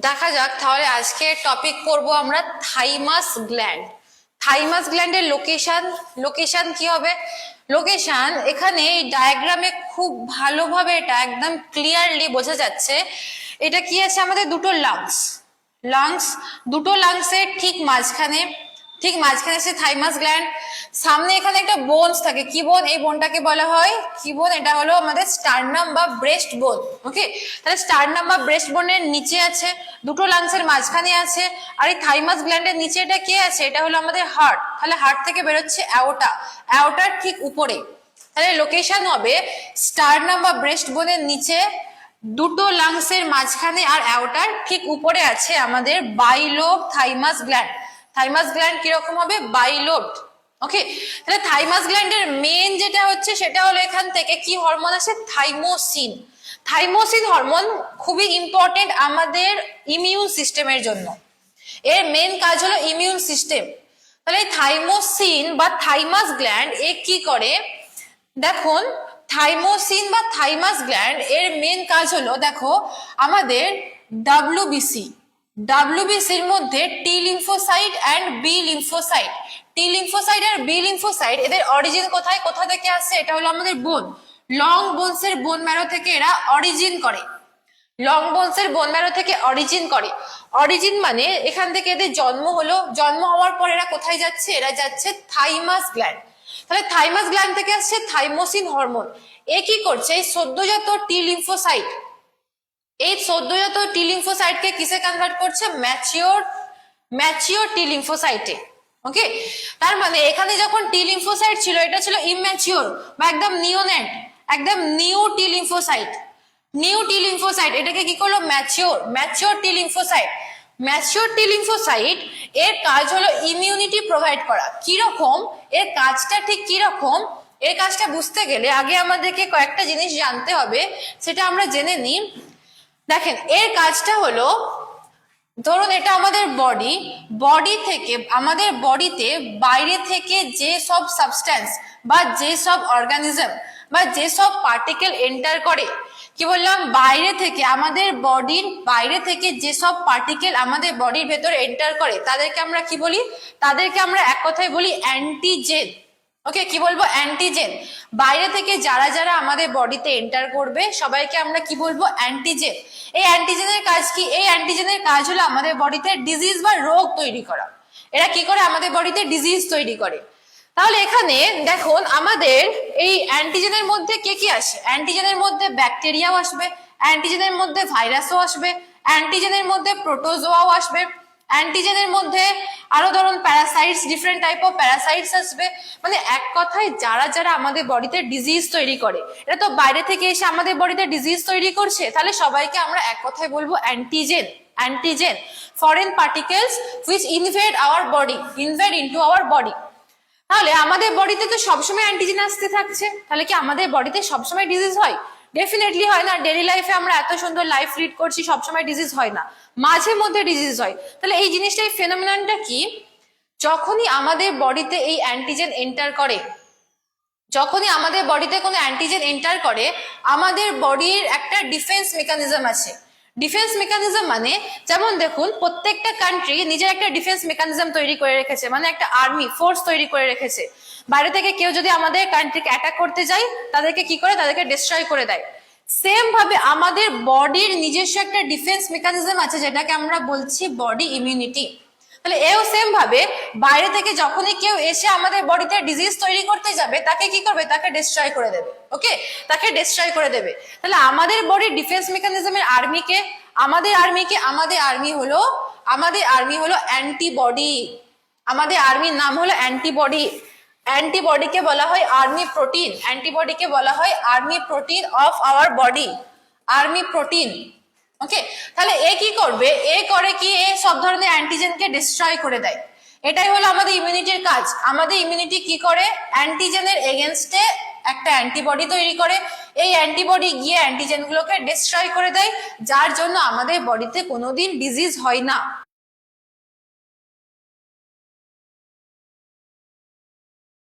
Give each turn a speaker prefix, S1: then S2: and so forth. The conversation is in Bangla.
S1: দেখা যাক তাহলে আজকে টপিক করব আমরা থাইমাস গ্ল্যান্ড। থাইমাস গ্ল্যান্ডের লোকেশন কি হবে? লোকেশন এখানে এই ডায়াগ্রামে খুব ভালোভাবে এটা একদম ক্লিয়ারলি বোঝা যাচ্ছে। এটা কি আছে? আমাদের দুটো লাংস দুটো লাংসের ঠিক মাঝখানে আছে থাইমাস গ্ল্যান্ড। সামনে এখানে একটা বোনস থাকে। কি বোন? এই বোনটাকে বলা হয় কি বোন? এটা হলো আমাদের স্টার্নাম বা ব্রেস্ট বোন। ওকে, তাহলে স্টার্নাম বা ব্রেস্ট বোনের নিচে আছে, দুটো লাংসের মাঝখানে আছে। আর এই থাইমাস গ্ল্যান্ডের নিচে এটা কে আছে? এটা হলো আমাদের হার্ট। তাহলে হার্ট থেকে বেরোচ্ছে অ্যাওর্টার ঠিক উপরে। তাহলে লোকেশন হবে স্টার্নাম বা ব্রেস্ট বোনের নিচে, দুটো লাংসের মাঝখানে, আর অ্যাওর্টার ঠিক উপরে আছে আমাদের বাইলোব থাইমাস গ্ল্যান্ড। থাইমাস গ্ল্যান্ড কিরকম হবে? বাইলোবড। ওকে, তাহলে থাইমাস গ্ল্যান্ডের মেন যেটা হচ্ছে সেটা হলো এখান থেকে কি হরমোন আসে? থাইমোসিন। থাইমোসিন হরমোন খুবই ইম্পর্টেন্ট আমাদের ইমিউন সিস্টেমের জন্য। এর মেন কাজ হলো ইমিউন সিস্টেম। তাহলে থাইমোসিন বা থাইমাস গ্ল্যান্ড এ কি করে? দেখুন, থাইমোসিন বা থাইমাস গ্ল্যান্ড এর মেন কাজ হলো, দেখো আমাদের ডাব্লিউবিসির মধ্যে T lymphocyte and B lymphocyte. T lymphocyte আর বি লিম্ফোসাইট এদের অরিজিন কোথা থেকে আসছে? এটা হলো আমাদের বোন, লং বোনসের বোন ম্যারো থেকে এরা অরিজিন করে। লং বোনসের বোন ম্যারো থেকে অরিজিন করে। অরিজিন মানে এখান থেকে এদের জন্ম হলো, জন্ম হওয়ার পর এরা কোথায় যাচ্ছে? এরা যাচ্ছে থাইমাস গ্ল্যান্ড। তাহলে থাইমাস গ্ল্যান্ড থেকে আসছে থাইমোসিন হরমোন। এ কি করছে? এই সদ্যজাত টি লিম্ফোসাইট, এই সদ্যজাত টি লিম্ফোসাইটকে কিসে কনভার্ট করছে? ম্যাচিওর টি লিম্ফোসাইটে। ওকে, তার মানে এখানে যখন টি লিম্ফোসাইট ছিল এটা ছিল ইম্যাচিওর বা একদম নিওনেট, একদম নিউ টি লিম্ফোসাইট। এটাকে কি করলো? ম্যাচিওর টি লিম্ফোসাইট। এর কাজ হলো ইমিউনিটি প্রোভাইড করা। কিরকম এর কাজটা? ঠিক কিরকম? এর কাজটা বুঝতে গেলে আগে আমাদেরকে কয়েকটা জিনিস জানতে হবে, সেটা আমরা জেনে নিই। দেখেন, এর কাজটা হলো, ধরুন এটা আমাদের বডি থেকে, আমাদের বডিতে বাইরে থেকে যে সব সাবস্ট্যান্স বা যে সব অর্গানিজম বা যে সব পার্টিকেল এন্টার করে, কি বললাম? বাইরে থেকে, আমাদের বডির বাইরে থেকে যে সব পার্টিকেল আমাদের বডির ভেতরে এন্টার করে তাদেরকে আমরা কি বলি? তাদেরকে আমরা এক কথায় বলি অ্যান্টিজেন। ওকে, কি বলবো? অ্যান্টিজেন। বাইরে থেকে যারা যারা আমাদের বডিতে এন্টার করবে সবাইকে আমরা কি বলবো? অ্যান্টিজেন। এই অ্যান্টিজেনের কাজ কি? এই অ্যান্টিজেনের কাজ হলো আমাদের বডিতে ডিজিজ বা রোগ তৈরি করা। এরা কি করে? আমাদের বডিতে ডিজিজ তৈরি করে। তাহলে এখানে দেখুন, আমাদের এই অ্যান্টিজেনের মধ্যে কে কি আসে? অ্যান্টিজেনের মধ্যে ব্যাকটেরিয়াও আসবে, অ্যান্টিজেনের মধ্যে ভাইরাসও আসবে, অ্যান্টিজেনের মধ্যে প্রোটোজোয়াও আসবে, অ্যান্টিজেনের মধ্যে আরো ধরুন parasites, different type of parasites আসবে। মানে এক কথায় যারা যারা আমাদের বডিতে ডিজিজ তৈরি করে, এটা তো বাইরে থেকে এসে আমাদের বডিতে ডিজিজ তৈরি করছে, তাহলে সবাইকে আমরা এক কথায় বলবো antigen. Foreign particles which invade into our body. তাহলে আমাদের বডিতে তো সবসময় অ্যান্টিজেন আসতে থাকছে, তাহলে কি আমাদের বডিতে সবসময় ডিজিজ হয়? ডেফিনেটলি হয় না। ডেইলি লাইফে আমরা এত সুন্দর লাইফ লিড করছি, সবসময় ডিজিজ হয় না, মাঝে মধ্যে ডিজিজ হয়। তাহলে এই জিনিসটা, এই ফেনোমেননটা কি? যখনই আমাদের বডিতে এই অ্যান্টিজেন এন্টার করে, যখনই আমাদের বডিতে কোনো অ্যান্টিজেন এন্টার করে, আমাদের বডির একটা ডিফেন্স মেকানিজম আছে। ডিফেন্স মেকানিজম মানে, যেমন দেখুন প্রত্যেকটা কান্ট্রি নিজের একটা ডিফেন্স মেকানিজম তৈরি করে রেখেছে, মানে একটা আর্মি ফোর্স তৈরি করে রেখেছে। বাইরে থেকে কেউ যদি আমাদের কান্ট্রিকে অ্যাটাক করতে যায়, তাদেরকে কি করে? তাদেরকে ডিস্ট্রয় করে দেয়। সেম ভাবে আমাদের বডির নিজস্ব একটা ডিফেন্স মেকানিজম আছে, যেটাকে আমরা বলছি বডি ইমিউনিটি। তাহলে এও সেম ভাবে বাইরে থেকে যখনই কেউ এসে আমাদের বডিতে ডিজিজ তৈরি করতে যাবে, তাকে কি করবে? তাকে ডিস্ট্রয় করে দেবে। ওকে, তাকে ডিস্ট্রয় করে দেবে। তাহলে আমাদের বডির ডিফেন্স মেকানিজমের আর্মিকে, আমাদের আর্মি হলো অ্যান্টিবডি। আমাদের আর্মির নাম হলো অ্যান্টিবডি। অ্যান্টিবডিকে বলা হয় আর্মি প্রোটিন। অ্যান্টিবডিকে বলা হয় army protein of our body, army protein. Okay, তাহলে এ কি করবে? এ করে কি? এ সব ধরনের অ্যান্টিজেনকে ডিস্ট্রয় করে দেয়। এটাই হলো আমাদের ইমিউনিটির কাজ। আমাদের ইমিউনিটি কি করে? অ্যান্টিজেনের এগেনস্টে একটা অ্যান্টিবডি তৈরি করে। এই অ্যান্টিবডি গিয়ে অ্যান্টিজেনগুলোকে ডিস্ট্রয় করে দেয়, যার জন্য আমাদের বডিতে কোনোদিন ডিজিজ হয় না।